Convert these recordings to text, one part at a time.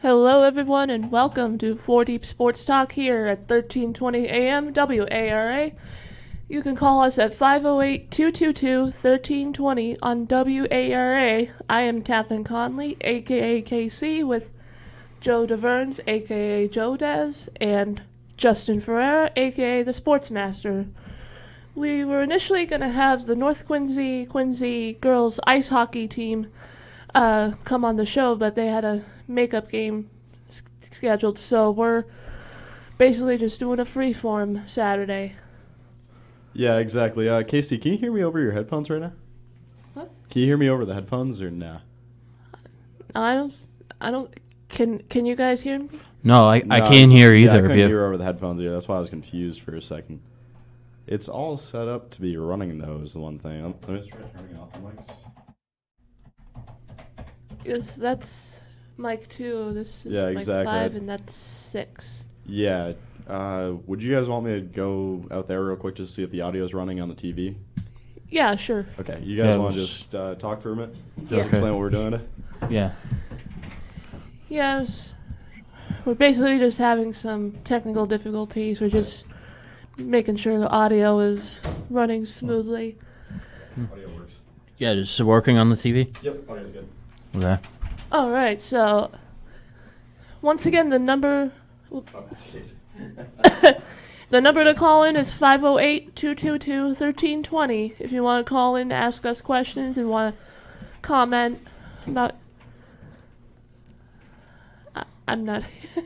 Hello everyone and welcome to 4 Deep Sports Talk here at 1320 AM WARA. You can call us at 508-222-1320 on WARA. I am Catherine Conley, aka KC, with Joe DeVerns, aka Joe Des, and Justin Ferreira, aka the Sportsmaster. We were initially going to have the North Quincy girls ice hockey team come on the show, but they had a makeup game scheduled, so we're basically just doing a freeform Saturday. Yeah, exactly. Casey, can you hear me over your headphones right now? What? Can you hear me over the headphones or nah? I don't. Can you guys hear me? No, I can't hear either I of couldn't you. hear over the headphones either. That's why I was confused for a second. It's all set up to be running those. The one thing. Let me just try turning off the mics. Yes, that's mic 2. This is Yeah, mic exactly. 5, and that's 6. Yeah. Would you guys want me to go out there real quick just to see if the audio is running on the TV? Yeah, sure. Okay. You guys want to just talk for a minute? Just Yeah. explain what we're doing today? Yeah. Yes, we're basically just having some technical difficulties. We're just making sure the audio is running smoothly. Audio works. Yeah, is it working on the TV? Yep. Audio's good. Okay. All right, so once again, the number the number to call in is 508-222-1320. If you want to call in to ask us questions and want to comment about I'm not here.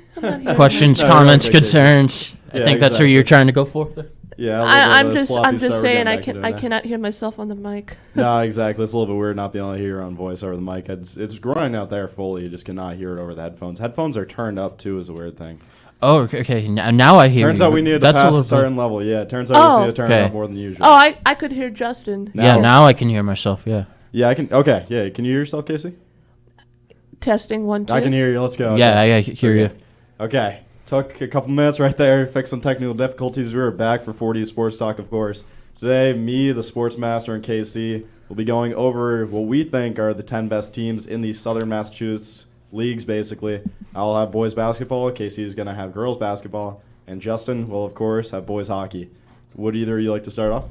Questions, No, comments, you're okay, concerns. I Yeah, think that's what exactly. you're trying to go for. Yeah. I'm just saying I cannot hear myself on the mic. No, exactly. It's a little bit weird not being able to hear your own voice over the mic. It's running out there fully. You just cannot hear it over the headphones. Headphones are turned up too, is a weird thing. Oh, okay. Now I hear Turns you. out we needed to pass a certain level. Yeah, it turns out we just need to turn it up more than usual. Oh, I could hear Justin. Now I can hear myself. Yeah. Yeah, I can. Okay. Yeah, can you hear yourself, Casey? Testing 1 2. I can hear you. Let's go. Yeah, Okay. I hear you. Okay. Took a couple minutes right there, fixed some technical difficulties. We were back for 4D Sports Talk, of course. Today, me, the Sportsmaster, and KC will be going over what we think are the 10 best teams in the Southern Massachusetts leagues, basically. I'll have boys basketball, Casey is going to have girls basketball, and Justin will, of course, have boys hockey. Would either of you like to start off?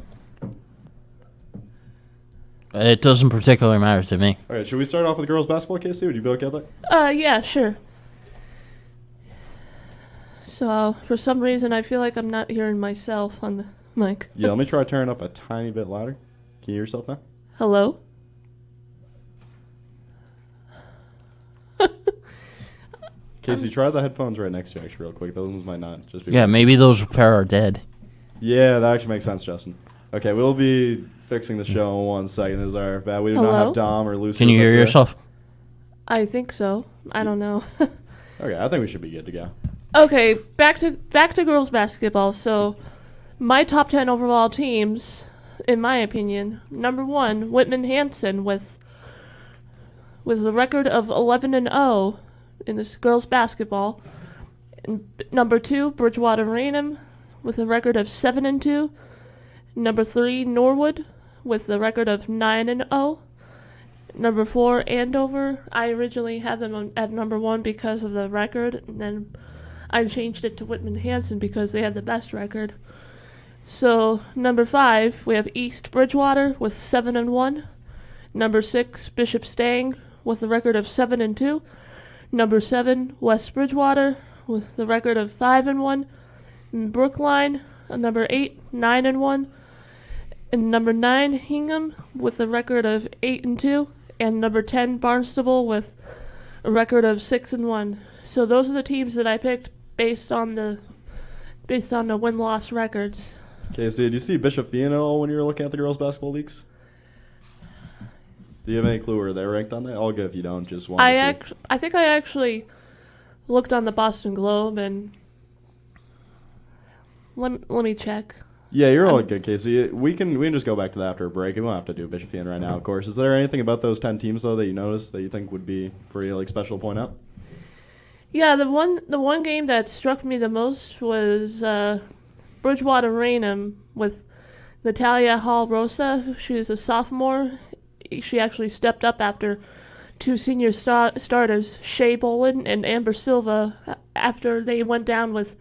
It doesn't particularly matter to me. All right, should we start off with girls basketball, Casey? Would you be okay with that? Yeah, sure. So, for some reason, I feel like I'm not hearing myself on the mic. Yeah, let me try to turn it up a tiny bit louder. Can you hear yourself now? Hello? Casey, try the headphones right next to you, actually, real quick. Those ones might not just be... Yeah, maybe those pair are dead. Yeah, that actually makes sense, Justin. Okay, we'll be fixing the show in 1 second. This is our bad. We do not have Dom or Lucy. Can you hear yourself? I think so. I don't know. Okay, I think we should be good to go. Okay, back to girls basketball. So, my top 10 overall teams, in my opinion, number 1, Whitman Hanson with a record of 11-0 in this girls basketball. And number 2, Bridgewater Raynham with a record of 7-2. Number 3, Norwood with a record of 9-0. Number 4, Andover. I originally had them at number 1 because of the record, and then I changed it to Whitman Hanson because they had the best record. So, number 5, we have East Bridgewater with 7-1. Number 6, Bishop Stang with a record of 7-2. Number 7, West Bridgewater with the record of 5-1. And Brookline, number 8, 9-1. And number 9, Hingham with a record of 8-2. And number 10, Barnstable with a record of 6-1. So those are the teams that I picked based on the win-loss records. Okay, so did you see Bishop Fee at all when you were looking at the girls' basketball leagues? Do you have any clue where they're ranked on that? All good if you don't. Just want to see. I think I actually looked on the Boston Globe and let me check. Yeah, you're all good, Casey. We can just go back to that after a break. We won't have to do Bishop Fee right now, of course. Is there anything about those 10 teams though that you noticed that you think would be pretty special to point out? Yeah, the one game that struck me the most was Bridgewater Raynham with Natalia Hall Rosa. She was a sophomore. She actually stepped up after two senior starters, Shea Bolin and Amber Silva, after they went down with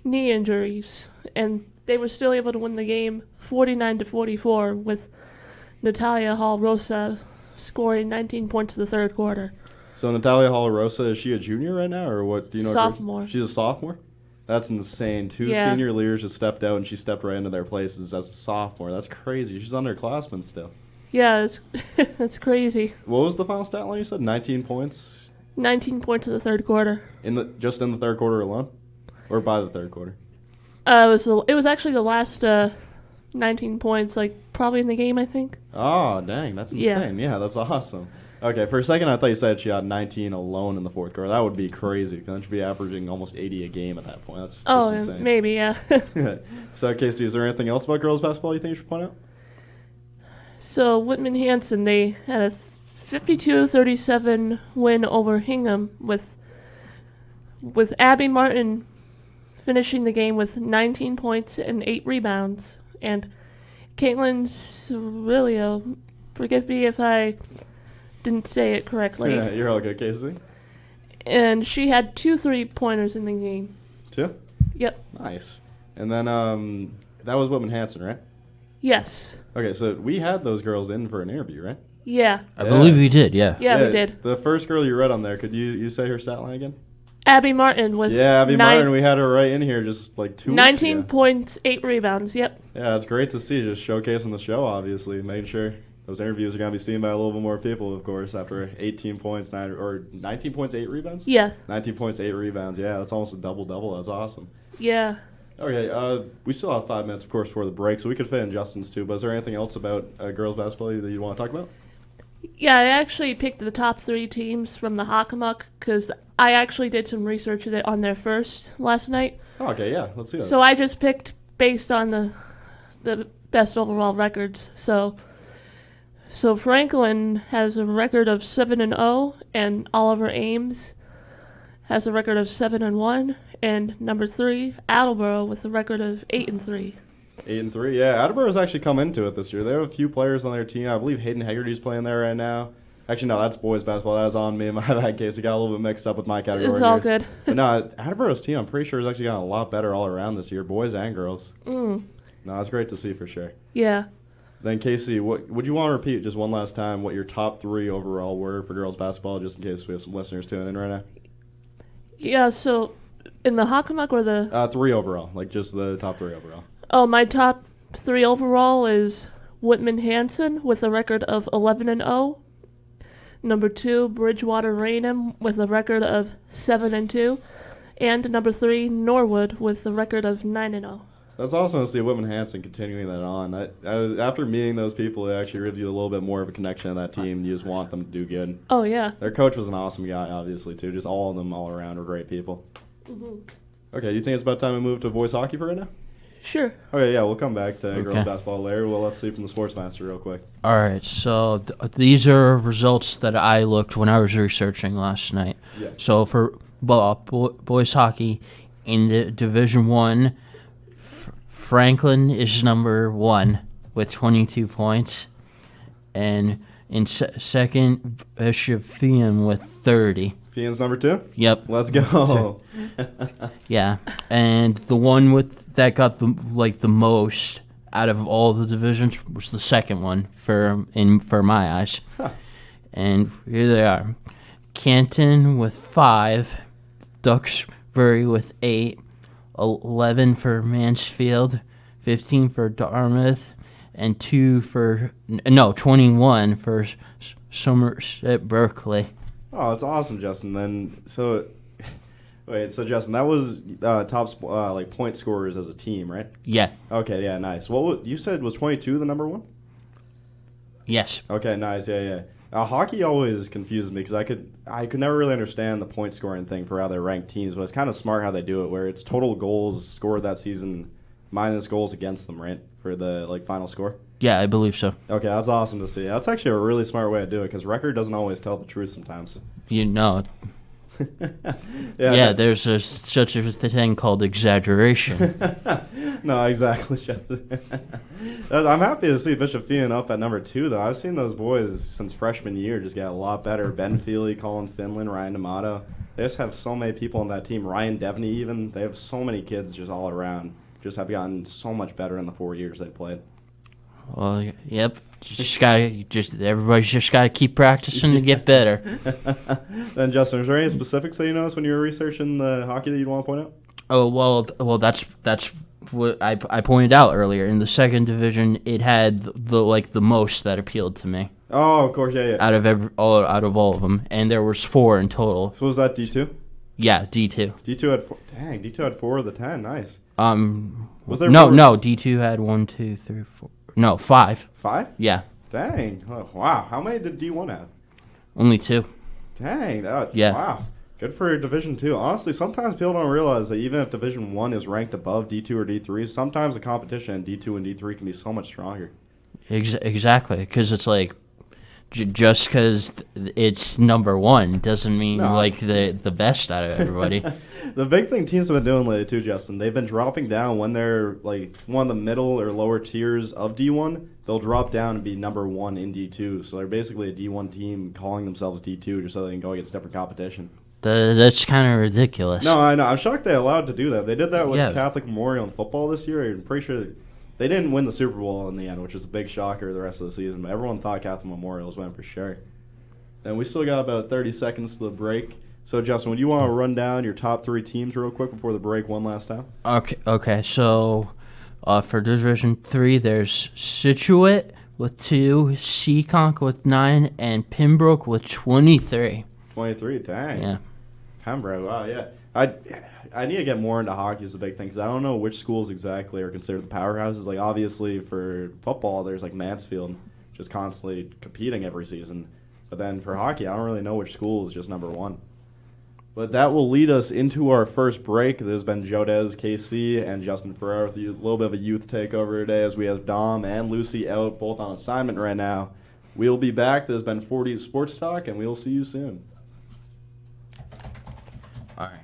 knee injuries, and they were still able to win the game 49-44 with Natalia Hall Rosa scoring 19 points in the third quarter. So Natalia Hall Rosa, is she a junior right now, or what? Do you know? Sophomore. She's a sophomore? That's insane. Two senior leaders just stepped out, and she stepped right into their places as a sophomore. That's crazy. She's underclassman still. Yeah, that's crazy. What was the final stat line you said? 19 points? 19 points in the third quarter. Just in the third quarter alone? Or by the third quarter? It was actually the last 19 points, like probably in the game, I think. Oh, dang. That's insane. Yeah, that's awesome. Okay, for a second I thought you said she had 19 alone in the fourth quarter. That would be crazy because then she'd be averaging almost 80 a game at that point. That's just insane. Maybe, yeah. So, Casey, is there anything else about girls basketball you think you should point out? So, Whitman Hanson, they had a 52-37 win over Hingham with Abby Martin finishing the game with 19 points and 8 rebounds. And Caitlin Cirillo, forgive me if I didn't say it correctly. Yeah, you're all good, Casey. And she had 2 3-pointers in the game. 2? Yep. Nice. And then that was Whitman Hanson, right? Yes. Okay, so we had those girls in for an interview, right? Yeah. I believe we did, yeah. Yeah, we did. The first girl you read on there, could you say her stat line again? Abby Martin with Martin. We had her right in here just like 2 weeks 19 ago. points, 8 rebounds. Yep. Yeah, it's great to see. Just showcasing the show, obviously, making sure those interviews are going to be seen by a little bit more people, of course, after 18 points, 19 points, 8 rebounds? Yeah. 19 points, 8 rebounds. Yeah, that's almost a double-double. That's awesome. Yeah. Okay, we still have 5 minutes, of course, before the break, so we could fit in Justin's too. But is there anything else about girls basketball that you want to talk about? Yeah, I actually picked the top 3 teams from the Hockomock because I actually did some research on their first last night. Oh, okay, yeah, let's see that. So I just picked based on the best overall records. So Franklin has a record of 7-0, and Oliver Ames has a record of 7-1, and number 3, Attleboro, with a record of 8-3. 8-3, yeah. Attleboro's actually come into it this year. They have a few players on their team. I believe Hayden Hegarty's playing there right now. Actually, no, that's boys basketball. That was on me. My bad, case. It got a little bit mixed up with my category. It's all good. But no, Attleboro's team, I'm pretty sure, has actually gotten a lot better all around this year, boys and girls. No, it's great to see for sure. Yeah. Then, Casey, would you want to repeat just one last time what your top 3 overall were for girls basketball, just in case we have some listeners tuning in right now? Yeah, so in the Hockomock or the... 3 overall, like just the top 3 overall. Oh, my top 3 overall is Whitman Hanson with a record of 11-0. Number 2, Bridgewater Raynham with a record of 7-2. And number 3, Norwood with a record of 9-0. That's awesome to see Whitman Hanson continuing that on. I was, after meeting those people, it actually gives you a little bit more of a connection to that team. You just want them to do good. Oh, yeah. Their coach was an awesome guy, obviously, too. Just all of them all around were great people. Mm-hmm. Okay, do you think it's about time we move to boys hockey for right now? Sure. Okay, yeah, we'll come back to girls basketball later. Well, let's see from the Sportsmaster real quick. All right, so these are results that I looked when I was researching last night. Yeah. So for boys hockey in the Division 1, Franklin is number 1 with 22 points. And in second, Bishop Fian with 30. Fian's number 2? Yep. Let's go. Yeah, and the one that got the most out of all the divisions was the second one for my eyes. Huh. And here they are: Canton with 5, Duxbury with 8, 11 for Mansfield, 15 for Dartmouth, and 21 for Somerset Berkeley. Oh, that's awesome, Justin. Then so Justin, that was top point scorers as a team, right? Yeah. Okay, yeah, nice. You said was 22 the number 1? Yes. Okay, nice. Yeah. Hockey always confuses me because I could never really understand the point scoring thing for how they rank teams, but it's kind of smart how they do it, where it's total goals scored that season minus goals against them, right? For the final score. Yeah, I believe so. Okay, that's awesome to see. That's actually a really smart way to do it because record doesn't always tell the truth sometimes. You know. Yeah, there's such a thing called exaggeration. No, exactly. I'm happy to see Bishop Feenan up at number 2, though. I've seen those boys since freshman year just get a lot better. Ben Feely, Colin Finlan, Ryan D'Amato. They just have so many people on that team. Ryan Devney even. They have so many kids just all around. Just have gotten so much better in the 4 years they played. Well, yep. Everybody's just gotta keep practicing to get better. Then, Justin, is there any specifics that you noticed when you were researching the hockey that you'd want to point out? Oh well, that's what I pointed out earlier. In the second division, it had the most that appealed to me. Oh, of course, yeah. Out of all of them, and there was 4 in total. So was that D2? Yeah, D2. D2 had 4. Dang, D2 had 4 of the 10. Nice. Was there no? D2 had 1, 2, 3, 4. No, 5. 5? Yeah. Dang. Oh, wow. How many did D1 have? Only 2. Dang. Yeah. Wow. Good for Division 2. Honestly, sometimes people don't realize that even if Division 1 is ranked above D2 or D3, sometimes the competition in D2 and D3 can be so much stronger. Exactly, because it's like just because it's number 1 doesn't mean the best out of everybody. The big thing teams have been doing lately too, Justin, they've been dropping down when they're like one of the middle or lower tiers of D1. They'll drop down and be number 1 in D2. So they're basically a D1 team calling themselves D2 just so they can go against different competition. That's kind of ridiculous. No, I know. I'm shocked they allowed to do that. They did that with Catholic Memorial in football this year. I'm pretty sure they didn't win the Super Bowl in the end, which was a big shocker the rest of the season. But everyone thought Catholic Memorial was winning for sure. And we still got about 30 seconds to the break. So, Justin, would you want to run down your top 3 teams real quick before the break one last time? Okay. So, for Division 3, there's Scituate with 2, Seekonk with 9, and Pembroke with 23. 23, dang. Yeah. Pembroke, wow, yeah. I need to get more into hockey is a big thing because I don't know which schools exactly are considered the powerhouses. Like, obviously, for football, there's, like, Mansfield just constantly competing every season. But then for hockey, I don't really know which school is just number 1. But that will lead us into our first break. There's been Jodez, KC, and Justin Ferrer with a little bit of a youth takeover today as we have Dom and Lucy out, both on assignment right now. We'll be back. There's been 40 Sports Talk, and we'll see you soon. All right.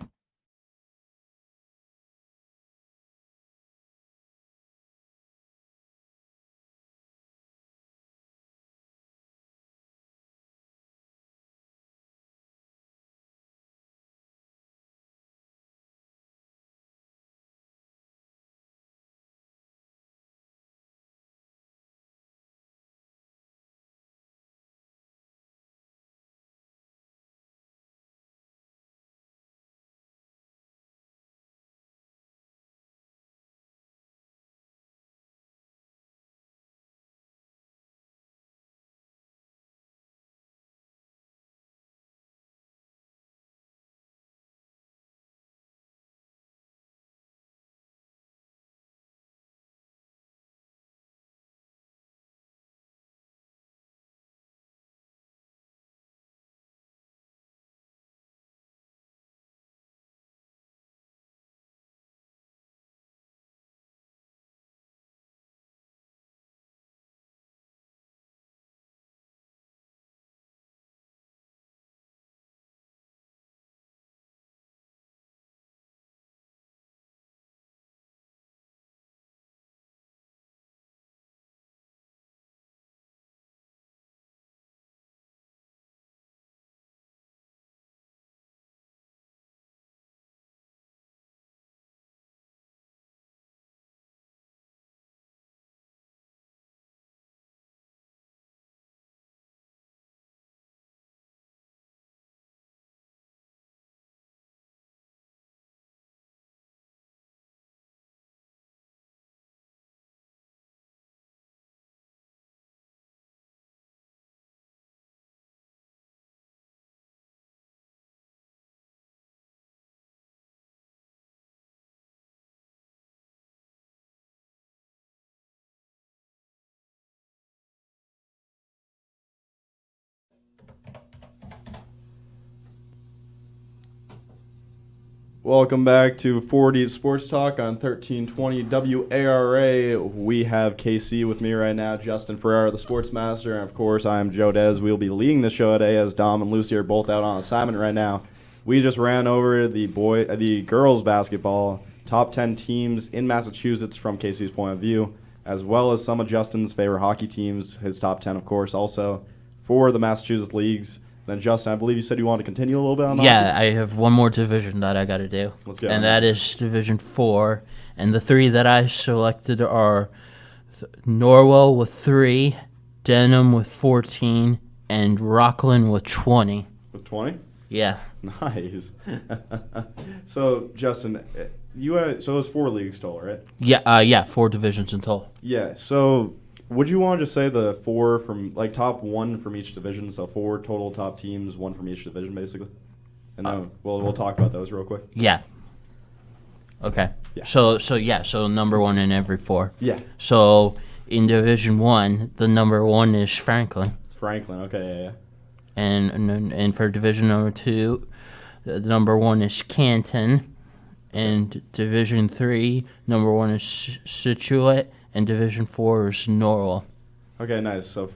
Welcome back to 40 Sports Talk on 1320 WARA. We have KC with me right now, Justin Ferrer, the Sports Master, and of course I am Joe Dez. We'll be leading the show today as Dom and Lucy are both out on assignment right now. we just ran over the girls basketball top 10 teams in Massachusetts from KC's point of view, as well as some of Justin's favorite hockey teams, his top 10, of course, also for the Massachusetts leagues. Then, Justin, I believe you said you wanted to continue a little bit on that. Yeah, I have one more division that I got to do. Let's go. And that is Division 4. And the three that I selected are Norwell with 3, Denham with 14, and Rockland with 20. With 20? Yeah. Nice. So, Justin, so it was 4 leagues total, right? Yeah, 4 divisions in total. Yeah, so would you want to just say the 4 from, like, top 1 from each division, so 4 total top teams, 1 from each division, basically? And then we'll talk about those real quick. Yeah. Okay. Yeah. So number 1 in every 4. Yeah. So in Division 1, the number 1 is Franklin. Franklin, okay, yeah. And for Division number 2, the number 1 is Canton. And Division 3, number 1 is Scituate. And Division 4 is Norwell. Okay, nice. So,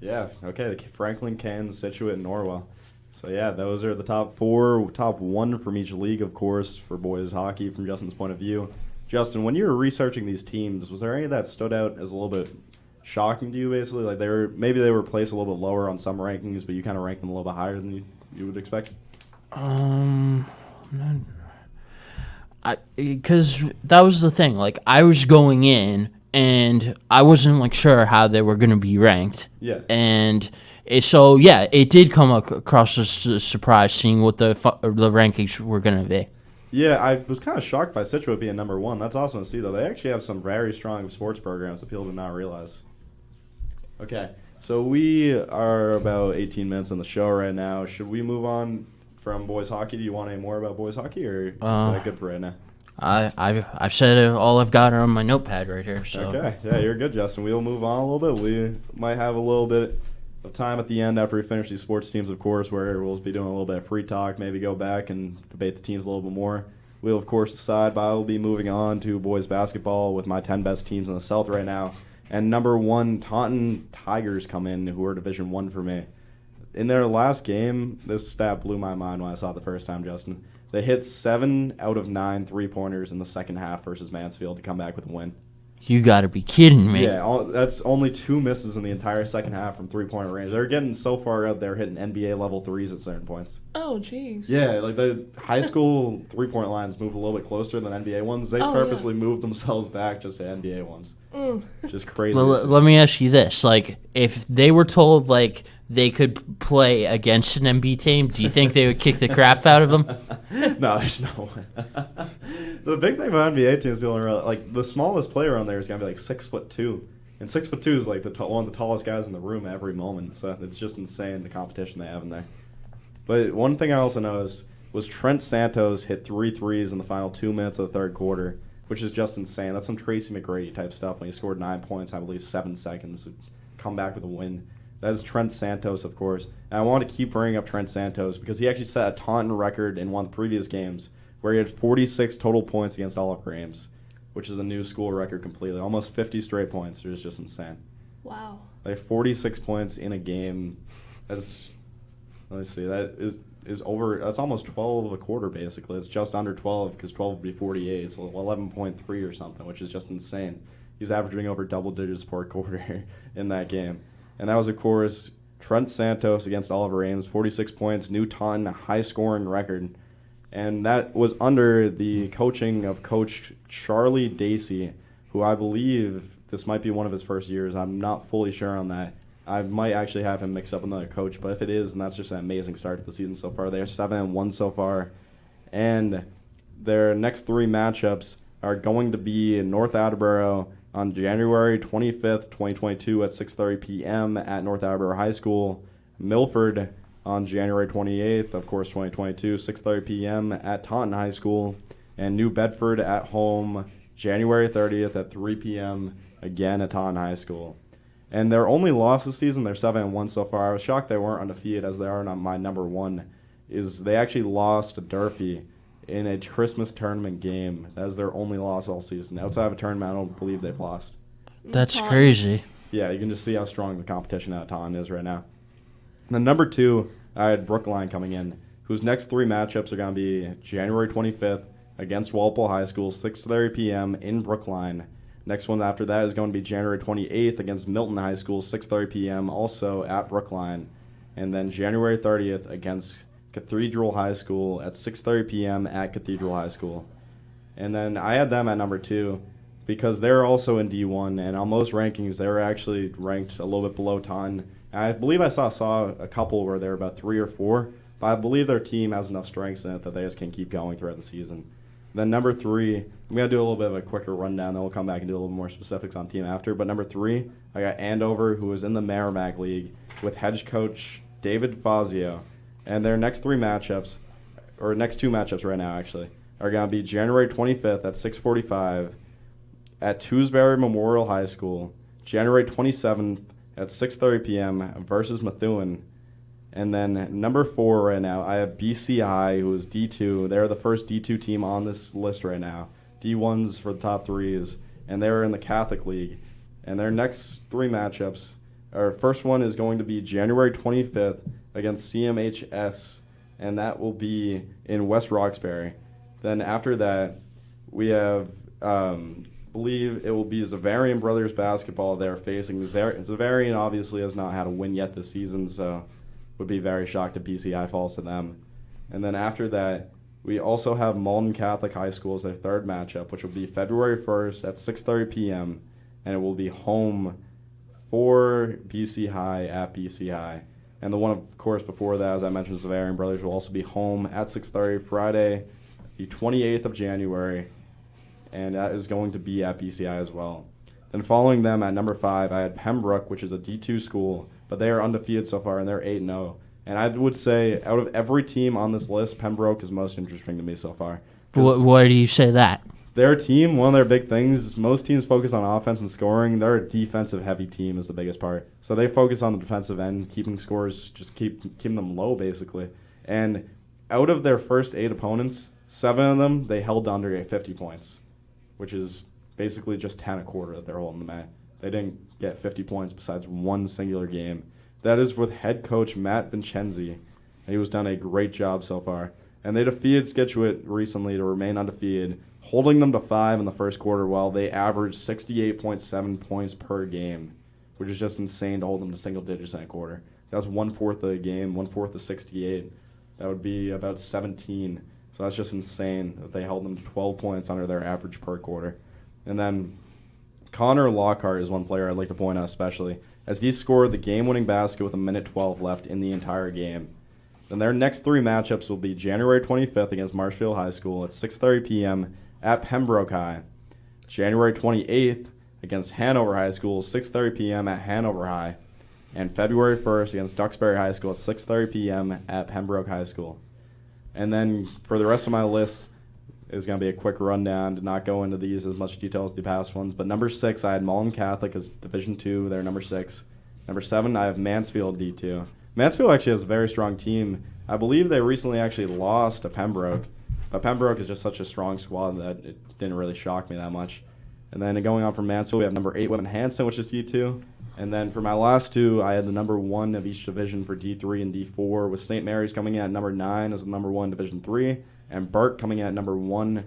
yeah, okay, Franklin, Canton, Scituate, and Norwell. So, yeah, those are the top 4, top 1 from each league, of course, for boys hockey from Justin's point of view. Justin, when you were researching these teams, was there any that stood out as a little bit shocking to you, basically? Like, maybe they were placed a little bit lower on some rankings, but you kind of ranked them a little bit higher than you would expect? Because that was the thing. Like, I was going in, and I wasn't, like, sure how they were going to be ranked. Yeah. And so, yeah, it did come across as a surprise seeing what the rankings were going to be. Yeah, I was kind of shocked by Scituate being number 1. That's awesome to see, though. They actually have some very strong sports programs that people do not realize. Okay, so we are about 18 minutes in the show right now. Should we move on from boys hockey? Do you want any more about boys hockey, or is that good for right now? I've said all I've got on my notepad right here. So. Okay, yeah, you're good, Justin. We'll move on a little bit. We might have a little bit of time at the end after we finish these sports teams, of course, where we'll be doing a little bit of free talk, maybe go back and debate the teams a little bit more. We'll, of course, decide, but I will be moving on to boys basketball with my 10 best teams in the South right now. And number 1, Taunton Tigers come in, who are Division 1 for me. In their last game, this stat blew my mind when I saw it the first time, Justin. They hit 7 out of 9 three-pointers in the second half versus Mansfield to come back with a win. You got to be kidding me. Yeah, that's only 2 misses in the entire second half from three-point range. They're getting so far out there hitting NBA level threes at certain points. Oh, jeez. Yeah, like the high school three-point lines moved a little bit closer than NBA ones. They purposely moved themselves back just to NBA ones. Just crazy. Let me ask you this. Like, if they were told, like, they could play against an NBA team, do you think they would kick the crap out of them? No, there's no way. The big thing about NBA teams feeling real, like the smallest player on there is gonna be like 6'2", and 6'2" is like one of the tallest guys in the room every moment. So it's just insane the competition they have in there. But one thing I also noticed was Trent Santos hit 3 threes in the final 2 minutes of the third quarter, which is just insane. That's some Tracy McGrady type stuff when he scored 9 points, I believe 7 seconds, to come back with a win. That is Trent Santos, of course. And I want to keep bringing up Trent Santos because he actually set a Taunton record in one of the previous games where he had 46 total points against Oliver Ames, which is a new school record completely. Almost 50 straight points. It was just insane. Wow. Like 46 points in a game. That's, let me see, that is over, that's almost 12 of a quarter basically. It's just under 12 because 12 would be 48. It's 11.3 or something, which is just insane. He's averaging over double digits per quarter in that game. And that was, of course, Trent Santos against Oliver Ames, 46 points, new Taunton high-scoring record. And that was under the coaching of Coach Charlie Dacey, who I believe this might be one of his first years. I'm not fully sure on that. I might actually have him mix up another coach, but if it is, then that's just an amazing start to the season so far. They are 7-1 so far. And their next 3 matchups are going to be in North Attleboro on January 25th, 2022 at 6:30 p.m. at North Attleboro High School. Milford on January 28th, of course, 2022, 6:30 p.m. at Taunton High School. And New Bedford at home January 30th at 3 p.m. again at Taunton High School. And their only loss this season, they're 7-1 so far. I was shocked they weren't undefeated as they are not my number 1, is they actually lost to Durfee in a Christmas tournament game. That was their only loss all season. Outside of a tournament, I don't believe they've lost. That's crazy. Yeah, you can just see how strong the competition at Taunton is right now. And then number 2, I had Brookline coming in, whose next 3 matchups are going to be January 25th against Walpole High School, 6:30 p.m. in Brookline. Next one after that is going to be January 28th against Milton High School, 6:30 p.m. also at Brookline. And then January 30th against Cathedral High School at 6:30 p.m. at Cathedral High School. And then I had them at number 2 because they're also in D1, and on most rankings, they're actually ranked a little bit below Taunton. And I believe I saw a couple where they're about 3 or 4, but I believe their team has enough strengths in it that they just can keep going throughout the season. Then number 3, I'm going to do a little bit of a quicker rundown, then we'll come back and do a little more specifics on team after. But number 3, I got Andover, who is in the Merrimack League, with head coach David Fazio. And their next 2 matchups right now, actually, are going to be January 25th at 6:45 at Tewsbury Memorial High School, January 27th at 6:30 p.m. versus Methuen. And then number 4 right now, I have BCI, who is D2. They're the first D2 team on this list right now. D1s for the top 3s, and they're in the Catholic League. And their next 3 matchups, our first one is going to be January 25th against CMHS, and that will be in West Roxbury. Then after that, we have, believe it will be Zavarian Brothers basketball they're facing. Zavarian obviously has not had a win yet this season, so would be very shocked if BCI falls to them. And then after that, we also have Malden Catholic High School as their 3rd matchup, which will be February 1st at 6:30 p.m., and it will be home for BC High at BC High. And the one, of course, before that, as I mentioned, Zavarian Brothers will also be home at 6:30 Friday, the 28th of January, and that is going to be at BCI as well. Then following them at number 5, I had Pembroke, which is a D2 school, but they are undefeated so far, and they're 8-0. And I would say, out of every team on this list, Pembroke is most interesting to me so far. Why do you say that? Their team, one of their big things, most teams focus on offense and scoring. They're a defensive-heavy team is the biggest part. So they focus on the defensive end, keeping scores, just keeping them low, basically. And out of their first 8 opponents, 7 of them, they held under 50 points, which is basically just 10 a quarter that they're holding them at. They didn't get 50 points besides one singular game. That is with head coach Matt Vincenzi, and he has done a great job so far. And they defeated Scituate recently to remain undefeated, holding them to 5 in the first quarter while they averaged 68.7 points per game, which is just insane to hold them to single digits in a quarter. That was 1/4 of a game, 1/4 of 68. That would be about 17. So that's just insane that they held them to 12 points under their average per quarter. And then Connor Lockhart is one player I'd like to point out especially, as he scored the game-winning basket with 1:12 left in the entire game. Then their next 3 matchups will be January 25th against Marshfield High School at 6:30 p.m. at Pembroke High, January 28th against Hanover High School, 6:30 p.m. at Hanover High, and February 1st against Duxbury High School at 6:30 p.m. at Pembroke High School. And then for the rest of my list, it's going to be a quick rundown to not go into these as much detail as the past ones. But number 6, I had Malden Catholic as Division 2. They're number 6. Number 7, I have Mansfield D2. Mansfield actually has a very strong team. I believe they recently actually lost to Pembroke. But Pembroke is just such a strong squad that it didn't really shock me that much. And then going on from Mansfield, we have number 8, Whitman Hanson, which is D2. And then for my last 2, I had the number 1 of each division for D3 and D4, with St. Mary's coming in at number 9 as the number 1 Division 3, and Burke coming in at number 1,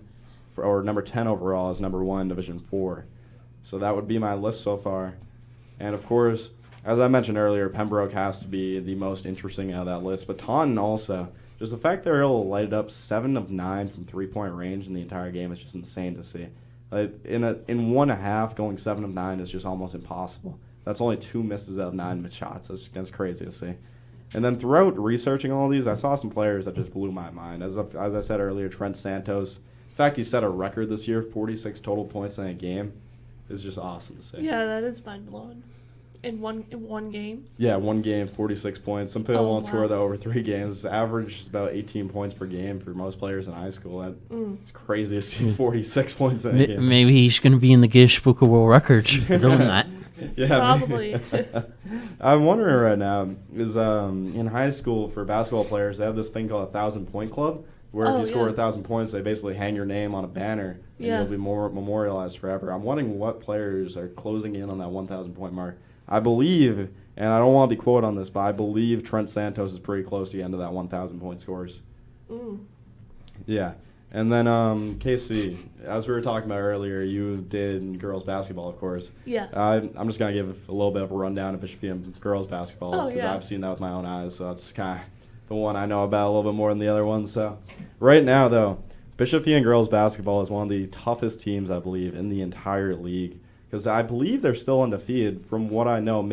or number 10 overall as number 1 Division 4. So that would be my list so far. And of course, as I mentioned earlier, Pembroke has to be the most interesting out of that list, but Taunton also. Just the fact they're able to light it up 7 of 9 from 3-point range in the entire game is just insane to see. Like in 1 1/2, going 7 of 9 is just almost impossible. That's only 2 misses out of 9 shots. That's crazy to see. And then throughout researching all these, I saw some players that just blew my mind. As I said earlier, Trent Santos. In fact, he set a record this year, 46 total points in a game. It's just awesome to see. Yeah, that is mind-blowing. In one game? Yeah, 1 game, 46 points. Some people won't score that over 3 games. Average is about 18 points per game for most players in high school. It's crazy to see 46 points in a game. Maybe he's going to be in the Guinness Book of World Records for doing that. Yeah, probably. I'm wondering right now, is in high school for basketball players, they have this thing called a 1,000-point club, where if you score 1,000 points, they basically hang your name on a banner, and you'll be memorialized forever. I'm wondering what players are closing in on that 1,000-point mark. I believe, and I don't want to be quoted on this, but I believe Trent Santos is pretty close to the end of that 1,000-point scores. Yeah. And then KC, as we were talking about earlier, you did girls basketball, of course. Yeah. I'm just going to give a little bit of a rundown of Bishop Fee girls basketball because yeah. I've seen that with my own eyes, so that's kind of the one I know about a little bit more than the other ones. So right now, though, Bishop Fee girls basketball is one of the toughest teams, I believe, in the entire league because I believe they're still undefeated from what I know.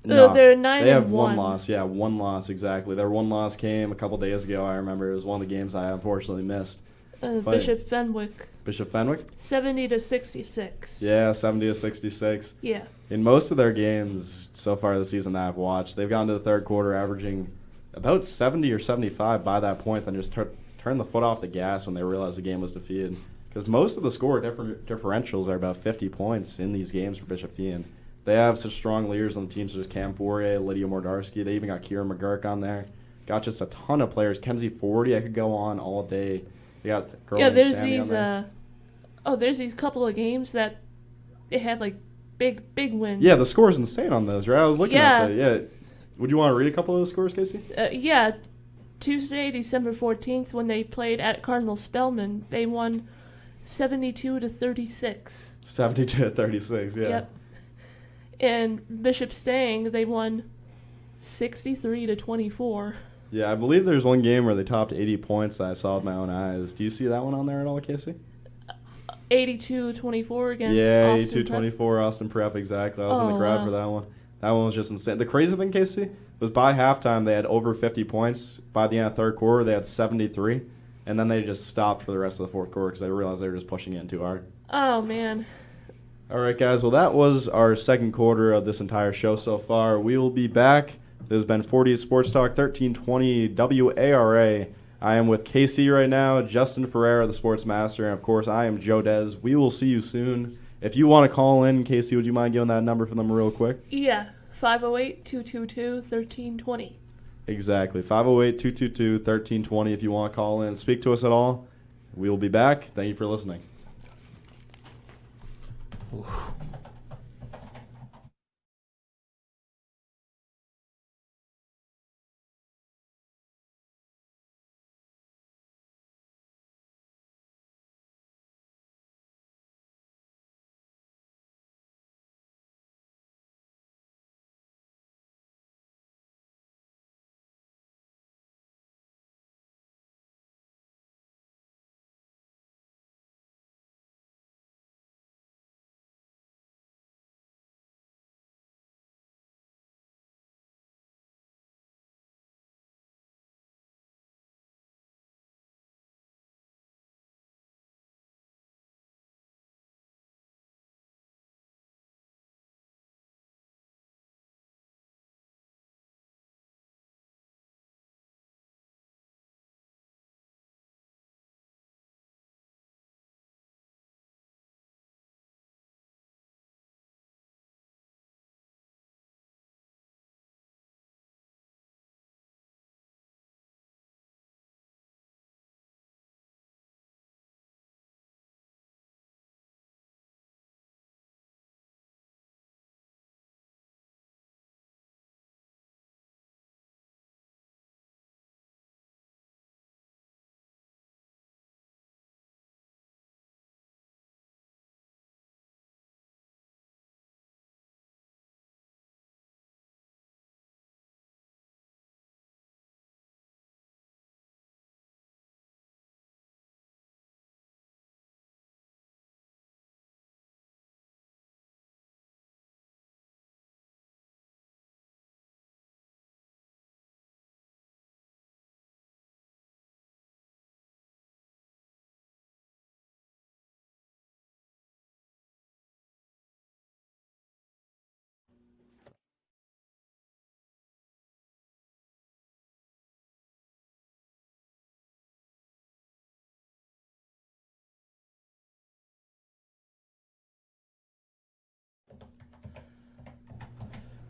They're 9-1. They have one loss. Yeah, one loss, exactly. Their one loss came a couple days ago, I remember. It was one of the games I unfortunately missed. Bishop Fenwick. Bishop Fenwick? 70-66. Yeah, 70-66. Yeah. In most of their games so far this season that I've watched, they've gone to the third quarter averaging about 70 or 75 by that point, then just turn the foot off the gas when they realized the game was defeated. Because most of the score differentials are about 50 points in these games for Bishop Fee. They have such strong leaders on the team such as Cam Fourier, Lydia Mordarski. They even got Kieran McGurk on there. Got just a ton of players. Kenzie Forty, I could go on all day. They got girls. Yeah, there's these. There's these couple of games that it had like big wins. Yeah, the score is insane on those, right? I was looking at that. Yeah. Would you want to read a couple of those scores, Casey? Yeah. Tuesday, December 14th, when they played at Cardinal Spellman, they won 72-36. 72-36. Yeah. Yep. And Bishop Stang, they won 63-24. Yeah, I believe there's one game where they topped 80 points that I saw with my own eyes. Do you see that one on there at all, Casey? 82-24 against Austin 82-24 Austin Prep, exactly. I was in the crowd for that one. That one was just insane. The crazy thing, Casey, was by halftime they had over 50 points. By the end of the third quarter, they had 73. And then they just stopped for the rest of the fourth quarter because they realized they were just pushing it in too hard. Oh, man. All right, guys. Well, that was our second quarter of this entire show so far. We will be back. This has been 40 Sports Talk 1320 WARA. I am with KC right now, Justin Ferreira, the Sports Master, and, of course, I am Joe Dez. We will see you soon. If you want to call in, KC, would you mind giving that number for them real quick? Yeah, 508-222-1320. Exactly, 508-222-1320 if you want to call in. Speak to us at all. We will be back. Thank you for listening.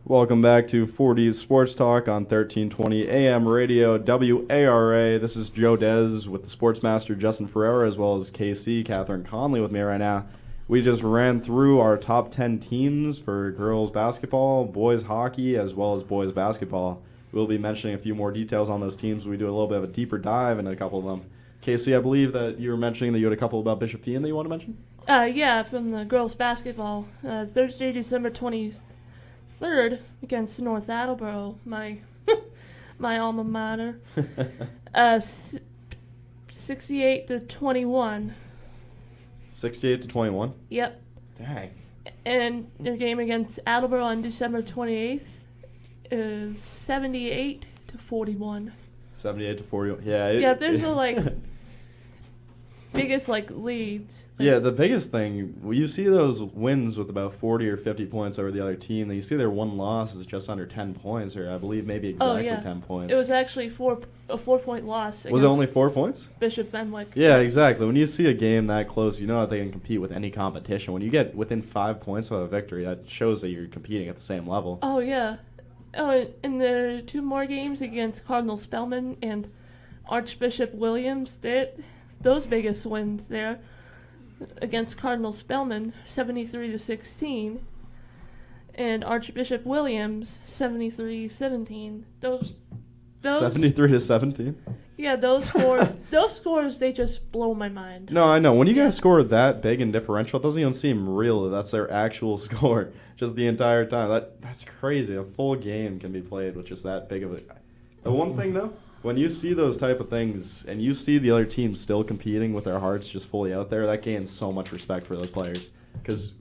Welcome back to 40 Sports Talk on 1320 AM radio WARA. This is Joe Dez with the Sports Master Justin Ferreira as well as KC, Catherine Conley with me right now. We just ran through our top 10 teams for girls basketball, boys hockey, as well as boys basketball. we'll be mentioning a few more details on those teams. We do a little bit of a deeper dive into a couple of them. Casey, I believe that you were mentioning that you had a couple about Bishop Fien that you want to mention? Yeah, from the girls' basketball. Thursday, December 23rd, against North Attleboro, my my alma mater. 68-21. 68-21? Yep. Dang. And their game against Attleboro on December 28th is 78-41. 78-41. Yeah, there's a biggest leads. Yeah, the biggest thing, you see those wins with about 40 or 50 points over the other team, then you see their one loss is just under 10 points, or I believe maybe exactly 10 points. It was actually a 4-point loss. Was it only 4 points? Bishop Fenwick. Yeah, exactly. When you see a game that close, you know that they can compete with any competition. When you get within 5 points of a victory, that shows that you're competing at the same level. Oh, yeah. Oh, and there are 2 more games against Cardinal Spellman and Archbishop Williams. Those biggest wins there against Cardinal Spellman, 73-16, and Archbishop Williams, 73-17. Those 73-17? Yeah, those scores, they just blow my mind. No, I know. When you guys score that big in differential, it doesn't even seem real that that's their actual score just the entire time. That's crazy. A full game can be played with just that big of a... The one thing, though, when you see those type of things and you see the other team still competing with their hearts just fully out there, that gains so much respect for those players. Because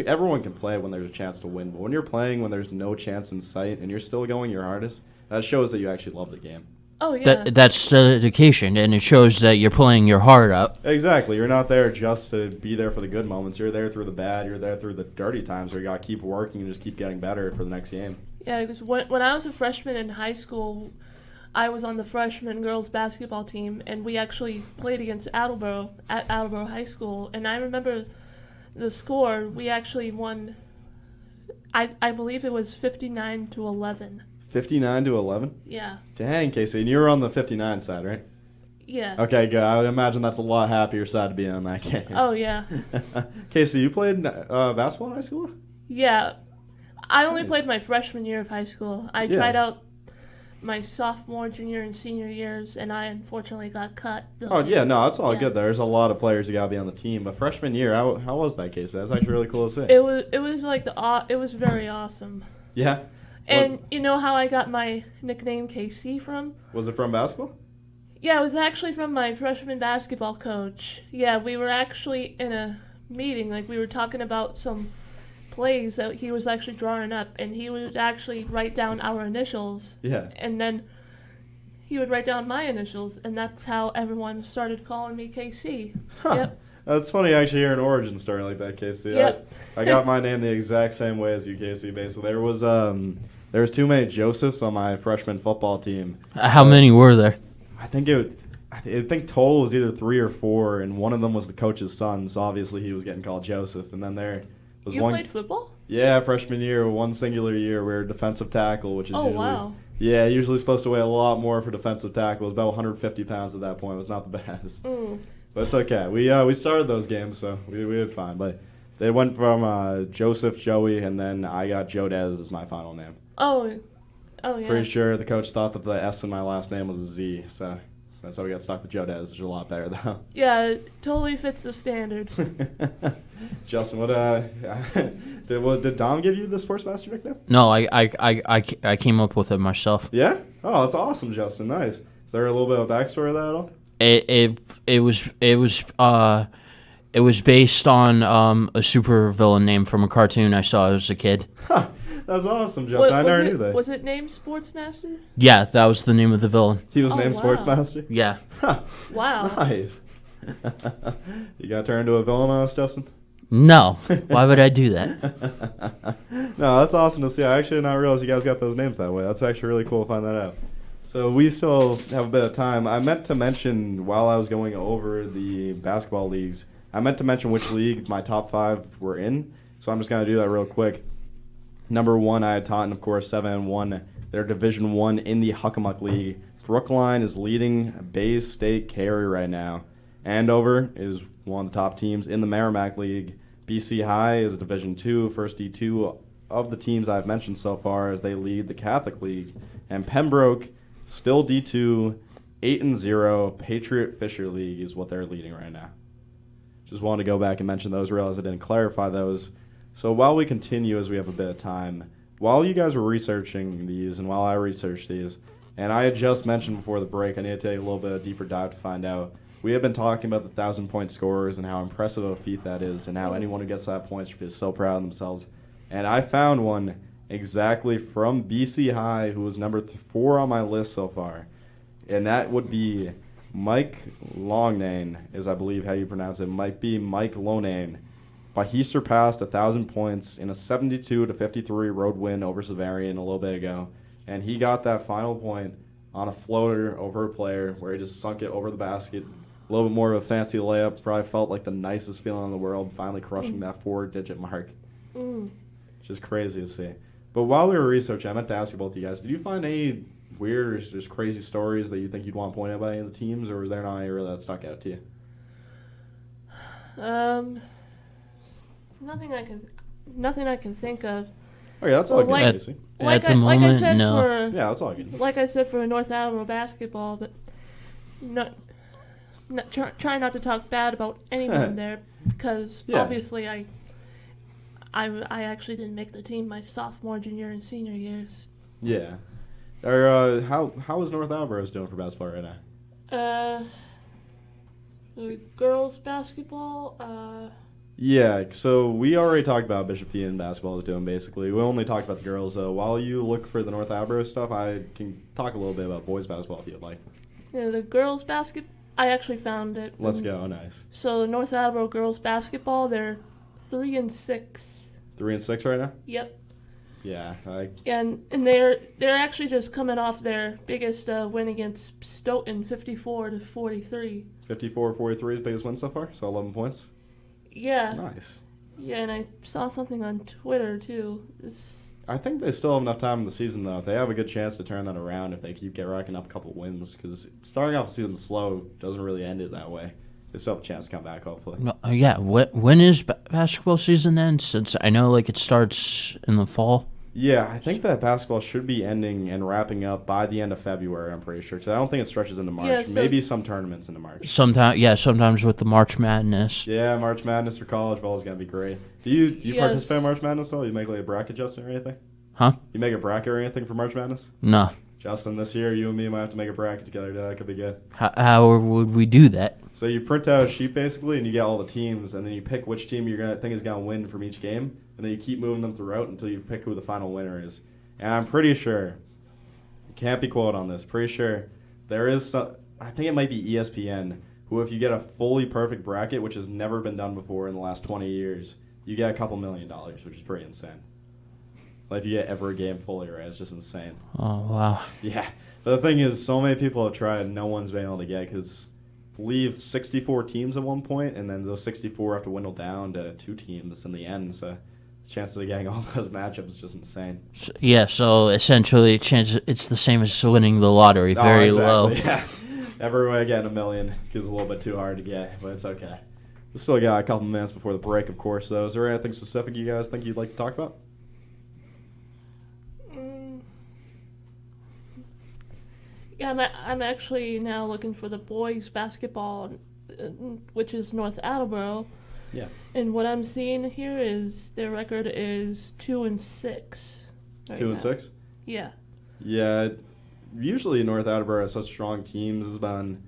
everyone can play when there's a chance to win, but when you're playing when there's no chance in sight and you're still going your hardest, that shows that you actually love the game. Oh, yeah. That's dedication, and it shows that you're playing your heart out. Exactly. You're not there just to be there for the good moments. You're there through the bad. You're there through the dirty times where you got to keep working and just keep getting better for the next game. Yeah, because when I was a freshman in high school, I was on the freshman girls basketball team, and we actually played against Attleboro at Attleboro High School. And I remember the score. We actually won, I believe it was 59-11. 59-11? Yeah. Dang, Casey. And you were on the 59 side, right? Yeah. Okay, good. I would imagine that's a lot happier side to be on that game. Oh, yeah. Casey, you played basketball in high school? Yeah. I only played my freshman year of high school. I tried out my sophomore, junior, and senior years, and I unfortunately got cut. Oh, yeah, no, it's all good. There's a lot of players who got to be on the team. But freshman year, how was that, Casey? That's actually really cool to see. It was very awesome. Yeah? And you know how I got my nickname KC from? Was it from basketball? Yeah, it was actually from my freshman basketball coach. Yeah, we were actually in a meeting, we were talking about some plays that he was actually drawing up, and he would actually write down our initials. Yeah. And then he would write down my initials, and that's how everyone started calling me KC. Huh. Yep. That's funny actually hear an origin story like that, Casey. Yep. I got my name the exact same way as you, Casey, basically. There was too many Josephs on my freshman football team. How many were there? I think total was either 3 or 4, and one of them was the coach's son, so obviously he was getting called Joseph. And then there was You played football? Yeah, freshman year, one singular year, we were defensive tackle, which is usually supposed to weigh a lot more for defensive tackle. It was about 150 pounds at that point. It was not the best. But it's okay. We started those games, so we did fine. But they went from Joseph, Joey, and then I got Jodez as my final name. Oh, yeah. Pretty sure the coach thought that the S in my last name was a Z, so that's how we got stuck with Jodez, which is a lot better, though. Yeah, it totally fits the standard. Justin, did Dom give you the Sportsmaster nickname? No, I came up with it myself. Yeah? Oh, that's awesome, Justin. Nice. Is there a little bit of a backstory to that at all? It was based on a supervillain name from a cartoon I saw as a kid. Huh. That's awesome, Justin. I never knew that. Was it named Sportsmaster? Yeah, that was the name of the villain. He was named Sportsmaster? Yeah. Huh. Wow. Nice. You got turned into a villain on us, Justin? No. Why would I do that? No, that's awesome to see. I actually did not realize you guys got those names that way. That's actually really cool to find that out. So we still have a bit of time. I meant to mention, while I was going over the basketball leagues, I meant to mention which league my top 5 were in. So I'm just going to do that real quick. Number 1, I had Taunton, of course, 7-1. They're Division 1 in the Huckamuck League. Brookline is leading Bay State Carey right now. Andover is one of the top teams in the Merrimack League. BC High is a Division 2, first D2 of the teams I've mentioned so far as they lead the Catholic League. And Pembroke, still D2, 8-0. Patriot Fisher League is what they're leading right now. Just wanted to go back and mention those. Realize I didn't clarify those. So while we continue, as we have a bit of time, while you guys were researching these and while I researched these, and I had just mentioned before the break, I need to take a little bit of deeper dive to find out. We have been talking about the 1,000-point scorers and how impressive of a feat that is and how anyone who gets that point should be so proud of themselves. And I found one exactly from BC High who was number 4 on my list so far. And that would be Mike Longnane, is I believe how you pronounce it. Might be Mike Lonane. But he surpassed 1,000 points in a 72-53 road win over Severian a little bit ago. And he got that final point on a floater over a player where he just sunk it over the basket. A little bit more of a fancy layup. Probably felt like the nicest feeling in the world, finally crushing that 4-digit mark. Which is crazy to see. But while we were researching, I meant to ask you both of you guys, did you find any weird or just crazy stories that you think you'd want to point out by any of the teams, or were there not any really that stuck out to you? Nothing I can think of. Oh yeah, that's all Well, good. Casey. At the moment, no. Yeah, that's all good. Like I said for North Attleboro basketball, but try not to talk bad about anyone there because obviously I actually didn't make the team my sophomore, junior, and senior years. Yeah. Or how is North Attleboro's doing for basketball right now? Girls basketball. Yeah, so we already talked about Bishop Thean basketball is doing basically. We only talked about the girls. While you look for the North Attleboro stuff, I can talk a little bit about boys basketball if you'd like. Yeah, the girls basketball. I actually found it. Let's go. Nice. So the North Attleboro girls basketball, they're 3-6. 3-6 right now? Yep. Yeah. And they're actually just coming off their biggest win against Stoughton, 54-43. 54-43 is biggest win so far, so 11 points. Yeah. Nice. Yeah, and I saw something on Twitter too. I think they still have enough time in the season though. They have a good chance to turn that around if they keep racking up a couple wins. Because starting off the season slow doesn't really end it that way. They still have a chance to come back hopefully. No, yeah. When is basketball season then? Since I know it starts in the fall. Yeah, I think that basketball should be ending and wrapping up by the end of February, I'm pretty sure. Because I don't think it stretches into March. Yeah, so maybe some tournaments into March. Sometimes with the March Madness. Yeah, March Madness for college ball is going to be great. Do you participate in March Madness at all? You make like a bracket, Justin, or anything? Huh? You make a bracket or anything for March Madness? No. Justin, this year you and me might have to make a bracket together. That could be good. How would we do that? So you print out a sheet basically, and you get all the teams, and then you pick which team you're gonna think is gonna win from each game, and then you keep moving them throughout until you pick who the final winner is. And I'm pretty sure, can't be quoted on this, pretty sure there is some, I think it might be ESPN, who if you get a fully perfect bracket, which has never been done before in the last 20 years, you get a couple $1 million, which is pretty insane. Like if you get every game fully right, it's just insane. Oh, wow. Yeah. But the thing is, so many people have tried and no one's been able to get because I believe 64 teams at one point, and then those 64 have to dwindle down to 2 teams in the end. So the chances of getting all those matchups is just insane. So essentially it's the same as winning the lottery, very low. Yeah. Everywhere getting $1 million is a little bit too hard to get, but it's okay. We still got a couple minutes before the break, of course, though. Is there anything specific you guys think you'd like to talk about? Yeah, I'm actually now looking for the boys basketball, which is North Attleboro. Yeah. And what I'm seeing here is their record is 2-6. 2-6? Yeah. Yeah. Usually North Attleboro has such strong teams. Has been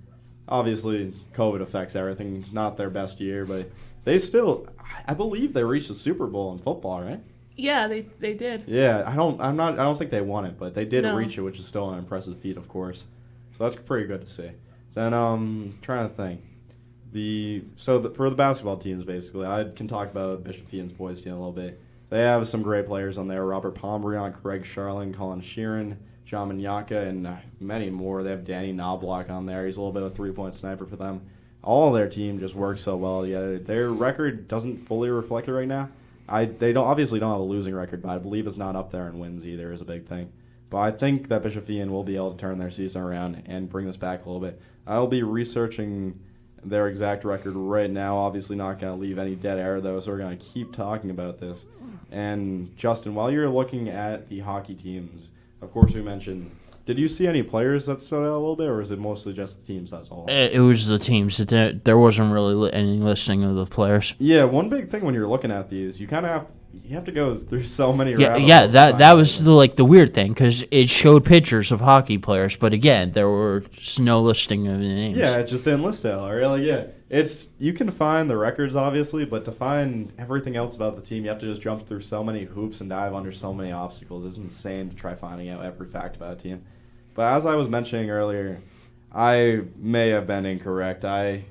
obviously COVID affects everything. Not their best year, but they still. I believe they reached the Super Bowl in football, right? Yeah, they did. Yeah, I don't think they won it, but they did No. reach it, which is still an impressive feat, of course. So that's pretty good to see. Then trying to think. For the basketball teams, basically, I can talk about Bishop Thean's boys team a little bit. They have some great players on there: Robert Pombriant, Craig Charlin, Colin Sheeran, John Minyaka, and many more. They have Danny Knobloch on there. He's a little bit of a three-point sniper for them. All of their team just works so well together. Their record doesn't fully reflect it right now. They obviously don't have a losing record, but I believe it's not up there in wins either is a big thing. But I think that Bishop Thean will be able to turn their season around and bring this back a little bit. I'll be researching their exact record right now. Obviously not going to leave any dead air, though, so we're going to keep talking about this. And, Justin, while you're looking at the hockey teams, of course we mentioned, did you see any players that stood out a little bit, or is it mostly just the teams as a whole? It was the teams. There wasn't really any listing of the players. Yeah, one big thing when you're looking at these, you kind of have to go through so many rabbit Yeah, holes that was the weird thing, because it showed pictures of hockey players, but again, there was no listing of the names. Yeah, it just didn't list it all, right? Like, yeah, you can find the records, obviously, but to find everything else about the team, you have to just jump through so many hoops and dive under so many obstacles. It's insane to try finding out every fact about a team. But as I was mentioning earlier, I may have been incorrect. I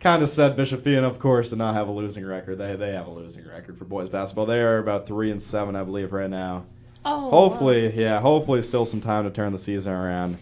kind of said Bishop Feion, of course, did not have a losing record. They have a losing record for boys basketball. They are about 3-7, I believe, right now. Oh, Hopefully still some time to turn the season around.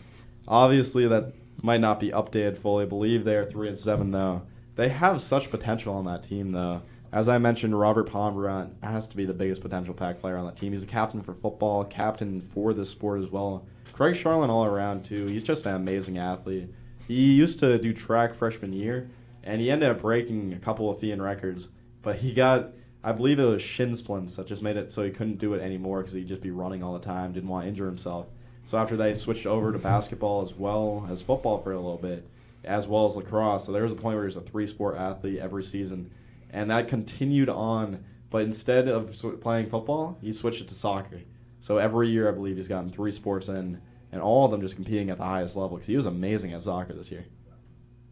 Obviously, that might not be updated fully. I believe they are 3-7, though. They have such potential on that team, though. As I mentioned, Robert Pomerant has to be the biggest potential pack player on that team. He's a captain for football, captain for this sport as well. Craig Charlin all around, too. He's just an amazing athlete. He used to do track freshman year, and he ended up breaking a couple of Feion records. But he got, I believe it was shin splints that just made it so he couldn't do it anymore because he'd just be running all the time, didn't want to injure himself. So after that, he switched over to basketball as well as football for a little bit, as well as lacrosse. So there was a point where he was a 3-sport athlete every season. And that continued on, but instead of playing football, he switched it to soccer. So every year, I believe, he's gotten 3 sports in, and all of them just competing at the highest level, because he was amazing at soccer this year.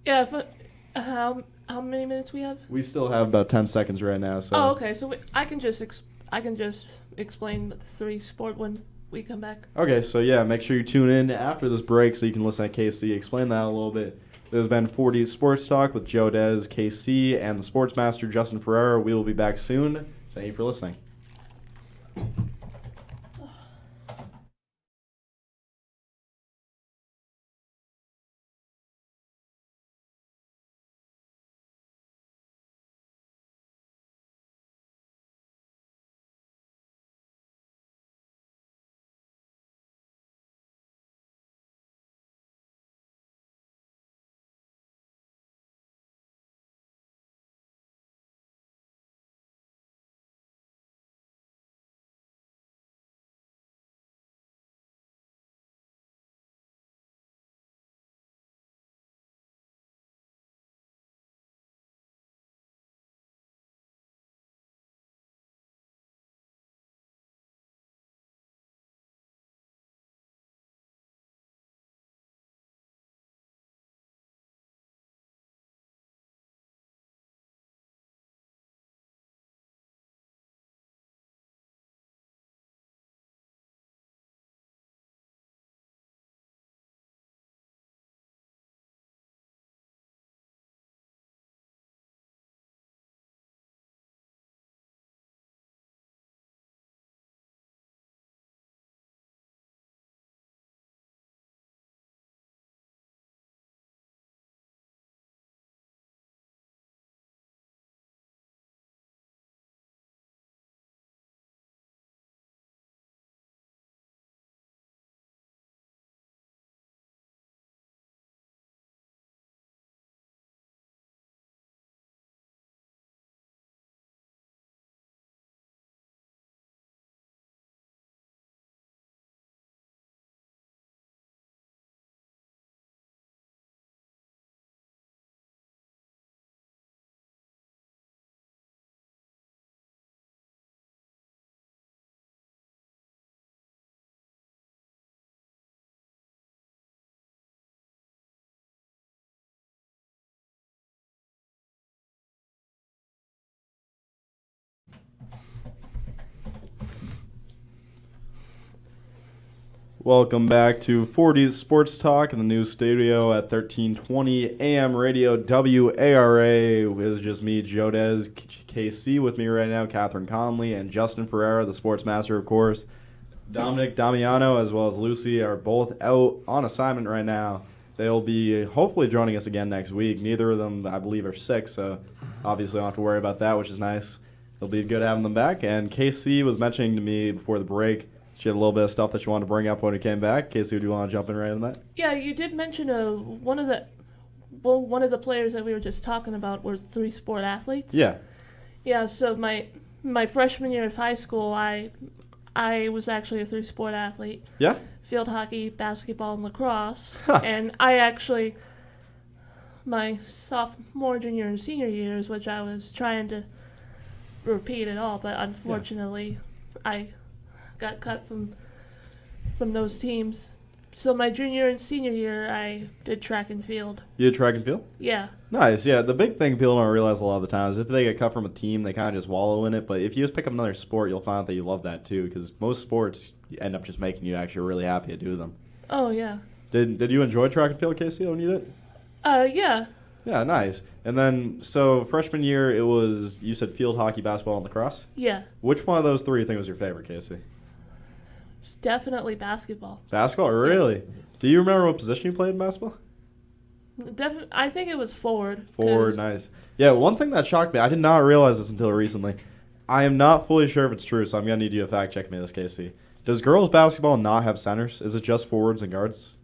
Yeah, how many minutes we have? We still have about 10 seconds right now. So. Oh, okay. So I can just explain the 3-sport when we come back. Okay, so yeah, make sure you tune in after this break so you can listen to KC explain that a little bit. This has been 40 Sports Talk with Joe Dez, KC, and the Sports Master, Justin Ferreira. We will be back soon. Thank you for listening. Welcome back to 40's Sports Talk in the new studio at 1320 AM radio WARA. It is just me, Joe Dez, KC with me right now, Catherine Conley, and Justin Ferreira, the sports master, of course. Dominic Damiano as well as Lucy are both out on assignment right now. They'll be hopefully joining us again next week. Neither of them, I believe, are sick, so obviously I don't have to worry about that, which is nice. It'll be good having them back. And KC was mentioning to me before the break, she had a little bit of stuff that she wanted to bring up when we came back. Casey, would you want to jump in right on that? Yeah, you did mention one of well, one of the players that we were just talking about were 3-sport athletes. Yeah. Yeah, so my freshman year of high school, I was actually a 3-sport athlete. Yeah? Field hockey, basketball, and lacrosse. Huh. And I actually, my sophomore, junior, and senior years, which I was trying to repeat it all, but unfortunately I got cut from those teams. So my junior and senior year, I did track and field. You did track and field? Yeah. Nice. Yeah, the big thing people don't realize a lot of the time is if they get cut from a team, they kind of just wallow in it. But if you just pick up another sport, you'll find out that you love that too, because most sports end up just making you actually really happy to do them. Oh, yeah. Did you enjoy track and field, Casey, when you did? Yeah. Yeah, nice. And then, so freshman year, it was, you said field hockey, basketball, and lacrosse? Yeah. Which one of those three you think was your favorite, Casey? It's definitely basketball. Basketball? Really? Do you remember what position you played in basketball? I think it was forward. Forward, nice. Yeah, one thing that shocked me, I did not realize this until recently. I am not fully sure if it's true, so I'm going to need you to fact check me this, Casey. Does girls basketball not have centers? Is it just forwards and guards?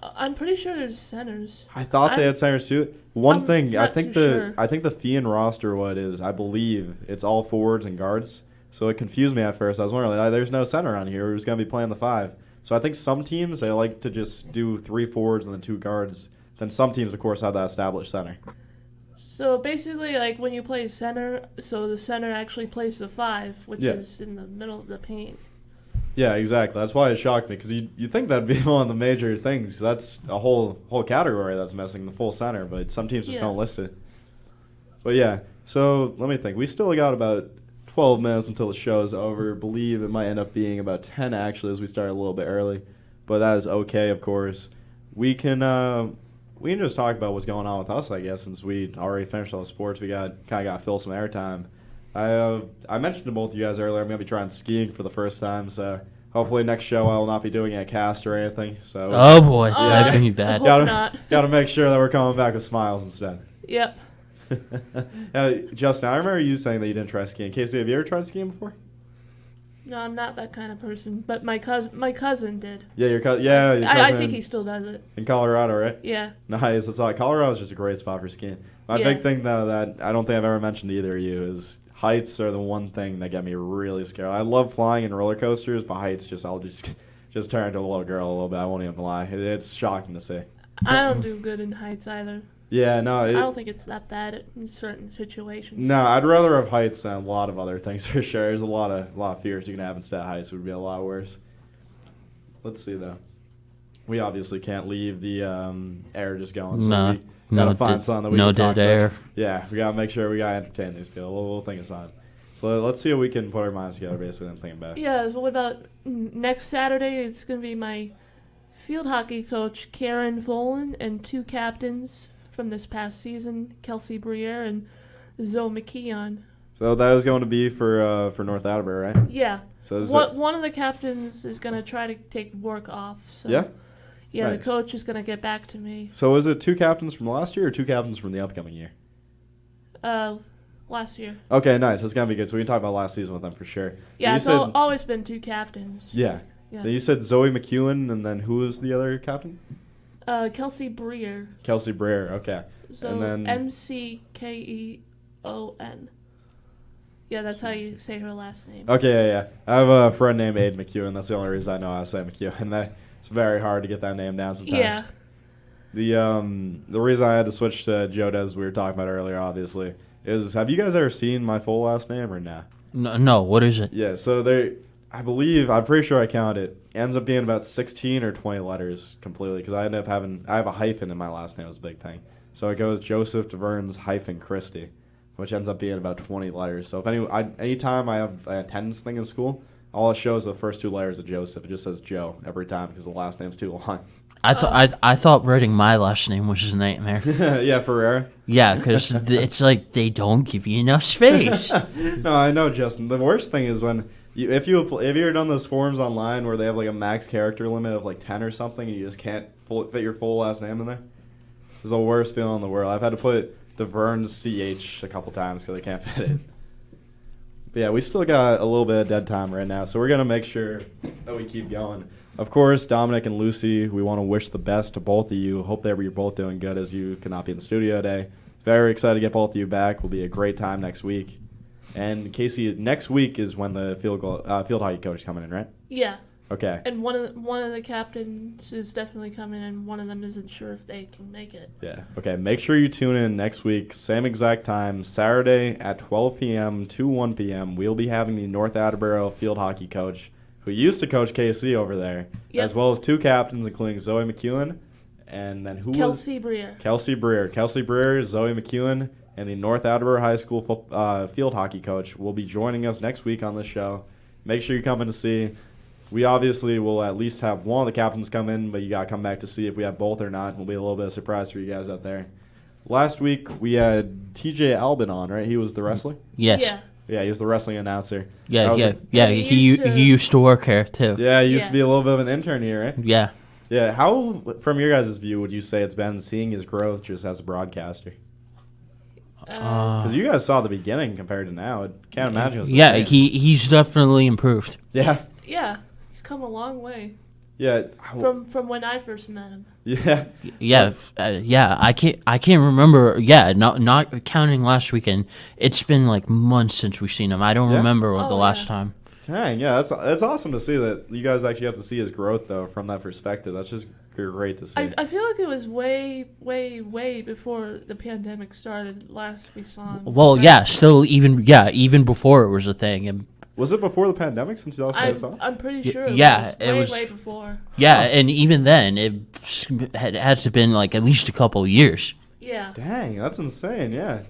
I'm pretty sure there's centers. I thought they had centers too. One thing, I not think too sure. I think the FIAN roster, what it is, I believe it's all forwards and guards. So it confused me at first. I was wondering, like, there's no center on here. Who's going to be playing the 5? So I think some teams, they like to just do 3 forwards and then 2 guards. Then some teams, of course, have that established center. So basically, like, when you play center, so the center actually plays the 5, which is in the middle of the paint. Yeah, exactly. That's why it shocked me, because you think that'd be one of the major things. That's a whole category that's missing, the full center, but some teams just don't list it. But yeah, so let me think. We still got about 12 minutes until the show is over. Believe it might end up being about 10 actually, as we started a little bit early, but that is okay, of course. We can just talk about what's going on with us, I guess, since we already finished all the sports. We got to fill some airtime. I mentioned to both of you guys earlier, I'm going to be trying skiing for the first time, so hopefully next show I will not be doing a cast or anything. So oh boy, that'd be bad. Got to make sure that we're coming back with smiles instead. Yep. Justin, I remember you saying that you didn't try skiing. Casey, have you ever tried skiing before? No, I'm not that kind of person, but my cousin did. Yeah, your cousin. Yeah, your cousin. I think he still does it. In Colorado, right? Yeah. Nice. That's all. Colorado's just a great spot for skiing. My big thing, though, that I don't think I've ever mentioned to either of you is heights are the one thing that get me really scared. I love flying in roller coasters, but heights, I'll just turn into a little girl a little bit. I won't even lie. It's shocking to see. I don't do good in heights either. Yeah, no. I don't think it's that bad in certain situations. No, I'd rather have heights than a lot of other things for sure. There's a lot of fears you can have instead. Heights would be a lot worse. Let's see though. We obviously can't leave the air just going. So we gotta find something that we can talk air. about. Yeah, we gotta make sure we gotta entertain these people. We'll think of something. So let's see if we can put our minds together basically and think about it. Yeah. What about next Saturday? It's gonna be my field hockey coach Karen Volan and 2 captains from this past season, Kelsey Briere and Zoe McKeon. So that was going to be for North Attleboro, right? Yeah. So one of the captains is going to try to take work off. So yeah? Yeah, nice. The coach is going to get back to me. So is it 2 captains from last year or 2 captains from the upcoming year? Last year. Okay, nice. That's going to be good. So we can talk about last season with them for sure. Yeah, it's always been 2 captains. Yeah. Yeah. Then you said Zoe McEwen, and then who was the other captain? Kelsey Briere. Kelsey Briere, okay. So and then McKeon. Yeah, that's how you say her last name. Okay, yeah. I have a friend named Aid McEwen. That's the only reason I know how to say McEwen. It's very hard to get that name down sometimes. Yeah. The reason I had to switch to Joe Des, we were talking about earlier, obviously, is have you guys ever seen my full last name or nah? No, what is it? Yeah, so I'm pretty sure I counted it. Ends up being about 16 or 20 letters completely because I have a hyphen in my last name. Is a big thing. So it goes Joseph DeVerns - Christie, which ends up being about 20 letters. So if anytime I have an attendance thing in school, all it shows the first 2 letters of Joseph. It just says Joe every time because the last name's too long. I thought writing my last name was a nightmare. Yeah, Ferreira. Yeah, because it's like they don't give you enough space. No, I know, Justin. The worst thing is when have you ever done those forms online where they have like a max character limit of like 10 or something, and you just can't fit your full last name in there? It's the worst feeling in the world. I've had to put DeVerns CH a couple times because I can't fit it. But yeah, we still got a little bit of dead time right now, so we're gonna make sure that we keep going. Of course, Dominic and Lucy, we want to wish the best to both of you. Hope that you're both doing good as you cannot be in the studio today. Very excited to get both of you back. Will be a great time next week. And Casey, next week is when the field hockey coach is coming in, right? Yeah. Okay. And one of the captains is definitely coming, and one of them isn't sure if they can make it. Yeah. Okay. Make sure you tune in next week, same exact time, Saturday at 12 p.m. to 1 p.m. We'll be having the North Attleboro field hockey coach, who used to coach KC over there, as well as two captains, including Zoe McEwen, and then Kelsey Breer. Kelsey Breer, Zoe McEwen, and the North Attleboro High School field hockey coach will be joining us next week on this show. Make sure you come in to see. We obviously will at least have one of the captains come in, but you got to come back to see if we have both or not. It'll be a little bit of a surprise for you guys out there. Last week, we had TJ Albin on, right? He was the wrestler? Yes. Yeah, he was the wrestling announcer. Yeah. He used to work here, too. Yeah, he used to be a little bit of an intern here, right? Yeah. Yeah, how, from your guys' view, would you say it's been seeing his growth just as a broadcaster? Because you guys saw the beginning compared to now. I can't imagine it was the same. He's definitely improved. Yeah. Yeah, he's come a long way. Yeah. From when I first met him. Yeah. Yeah. I can't remember. Yeah, not counting last weekend. It's been like months since we've seen him. I don't remember the last time. Dang, yeah, that's awesome to see that you guys actually have to see his growth though from that perspective. That's just great to see. I feel like it was way before the pandemic started. Last we saw him. Well, yeah, still even before it was a thing. And was it before the pandemic since you also saw? I'm pretty sure. It was way before. Yeah, and even then it had to been like at least a couple of years. Yeah. Dang, that's insane. Yeah.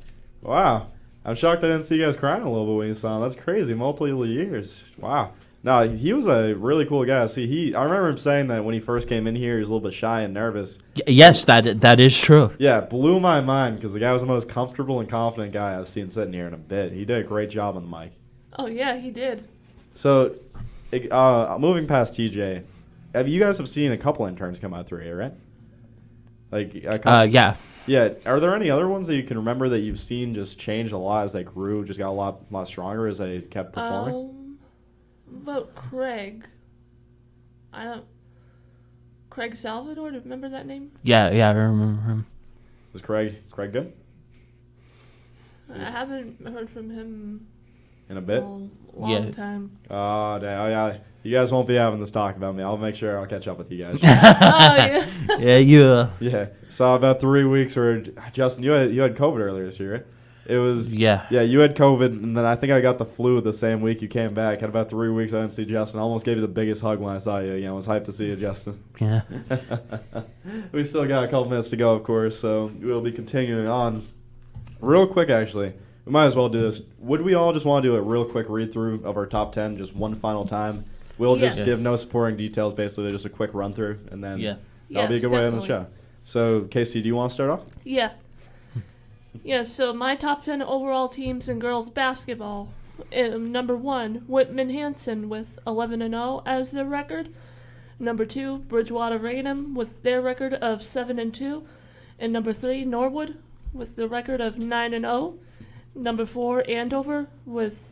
Wow. I'm shocked I didn't see you guys crying a little bit when you saw him. That's crazy. Multiple years. Wow. No, he was a really cool guy. See, I remember him saying that when he first came in here, he was a little bit shy and nervous. Yes, that is true. Yeah, it blew my mind because the guy was the most comfortable and confident guy I've seen sitting here in a bit. He did a great job on the mic. Oh, yeah, he did. So, moving past TJ, you guys have seen a couple interns come out through here, right? Yeah. Yeah. Are there any other ones that you can remember that you've seen just change a lot as they grew, just got a lot stronger as they kept performing? About Craig. Craig Salvador, do you remember that name? Yeah, I remember him. Was Craig good? I haven't heard from him in a bit. Long time. Oh, damn. Oh, yeah. You guys won't be having this talk about me. I'll make sure I'll catch up with you guys. Oh, yeah. Yeah. So about 3 weeks where Justin, you had COVID earlier this year, right? It was Yeah, you had COVID, and then I think I got the flu the same week you came back. Had about 3 weeks I didn't see Justin. I almost gave you the biggest hug when I saw you. I was hyped to see you, Justin. Yeah. We still got a couple minutes to go, of course, so we'll be continuing on. Real quick, actually, we might as well do this. Would we all just want to do a real quick read-through of our top 10 just one final time? We'll just give no supporting details, basically just a quick run-through, and then that'll be a good way to end the show. So, Casey, do you want to start off? Yeah. Yeah, so my top 10 overall teams in girls basketball. Number 1, Whitman Hanson with 11-0 as their record. Number 2, Bridgewater Raynham with their record of 7-2. And number 3, Norwood with the record of 9-0. Number 4, Andover with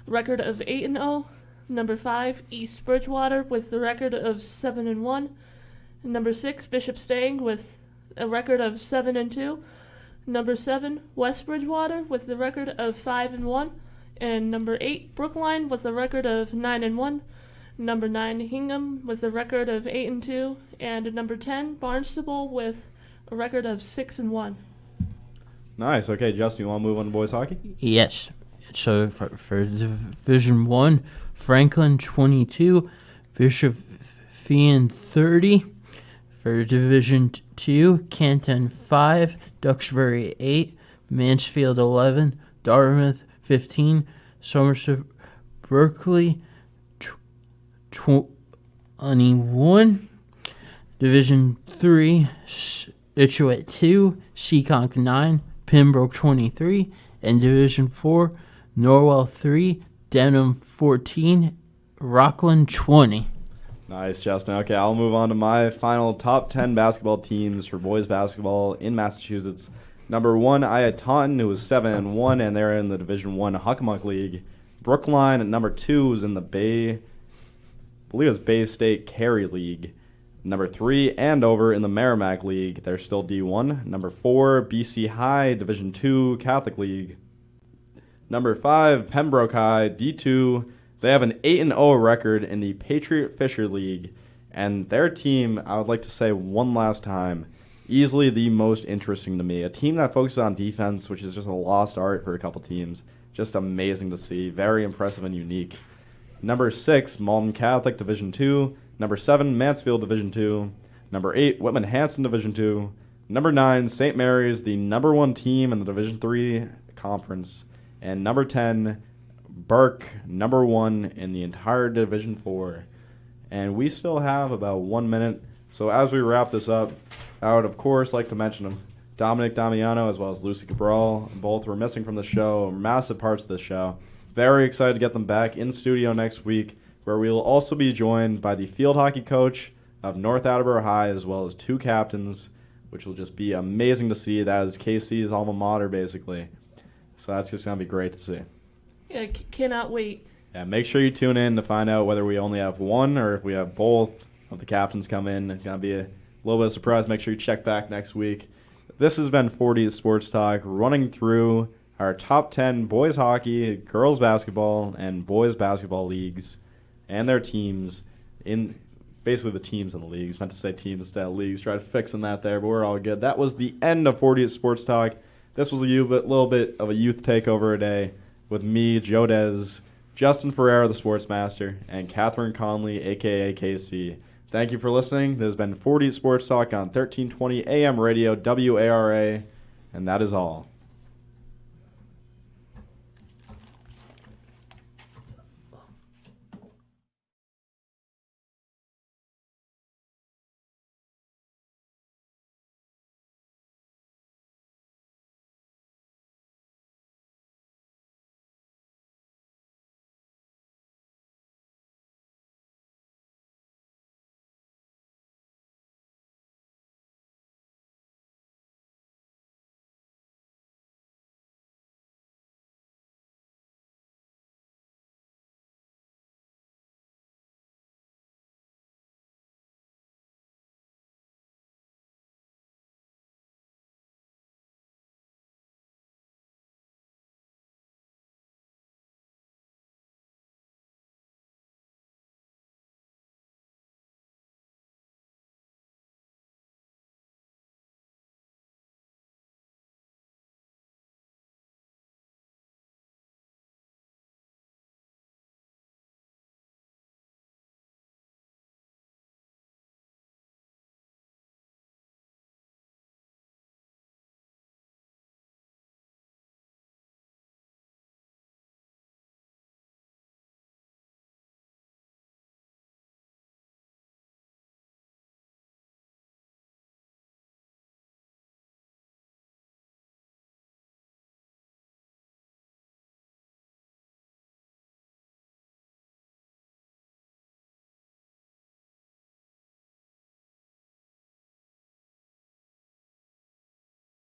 record of 8-0. Number 5, East Bridgewater with the record of 7-1. Number 6, Bishop Stang with a record of 7-2. Number 7, West Bridgewater with the record of 5-1. And number 8, Brookline with a record of 9-1. Number 9, Hingham with a record of 8-2. And number 10, Barnstable with a record of 6-1. Nice. Okay, Justin, you want to move on to boys hockey? Yes. So for Division 1, Franklin 22, Bishop Fien 30. For Division 2, Canton 5, Duxbury 8, Mansfield 11, Dartmouth 15, Somerset Berkeley 21. Division 3, Scituate 2, Seekonk 9, Pembroke 23, and Division 4, Norwell 3, Denham 14, Rockland 20. Nice, Justin. Okay, I'll move on to my final top 10 basketball teams for boys basketball in Massachusetts. Number 1, I had Taunton, who was 7-1, and they're in the Division 1 Huckamuck League. Brookline at number 2 is in the Bay believe it's Bay State Cary League. Number 3, Andover in the Merrimack League. They're still D1. Number 4, BC High Division II Catholic League. Number 5, Pembroke High D2. They have an 8-0 record in the Patriot Fisher League. And their team, I would like to say one last time, easily the most interesting to me. A team that focuses on defense, which is just a lost art for a couple teams. Just amazing to see. Very impressive and unique. Number 6, Malden Catholic Division II. Number 7, Mansfield Division II. Number 8, Whitman-Hanson Division II. Number 9, St. Mary's, the number 1 team in the Division III conference. And number 10, Burke, number 1 in the entire Division IV. And we still have about 1 minute. So as we wrap this up, I would, of course, like to mention them. Dominic Damiano as well as Lucy Cabral. Both were missing from the show, massive parts of the show. Very excited to get them back in studio next week, where we will also be joined by the field hockey coach of North Attleboro High, as well as 2 captains, which will just be amazing to see. That is KC's alma mater, basically. So that's just going to be great to see. Yeah, cannot wait. Yeah, make sure you tune in to find out whether we only have one or if we have both of the captains come in. It's going to be a little bit of a surprise. Make sure you check back next week. This has been 40's Sports Talk, running through our top 10 boys hockey, girls basketball, and boys basketball leagues and their teams in basically the teams in the leagues. Meant to say teams instead of leagues. Tried fixing that there, but we're all good. That was the end of 40's Sports Talk. This was a little bit of a youth takeover today with me, Joe Dez, Justin Ferreira, the Sportsmaster, and Catherine Conley, a.k.a. KC. Thank you for listening. This has been 40's Sports Talk on 1320 AM radio, WARA, and that is all.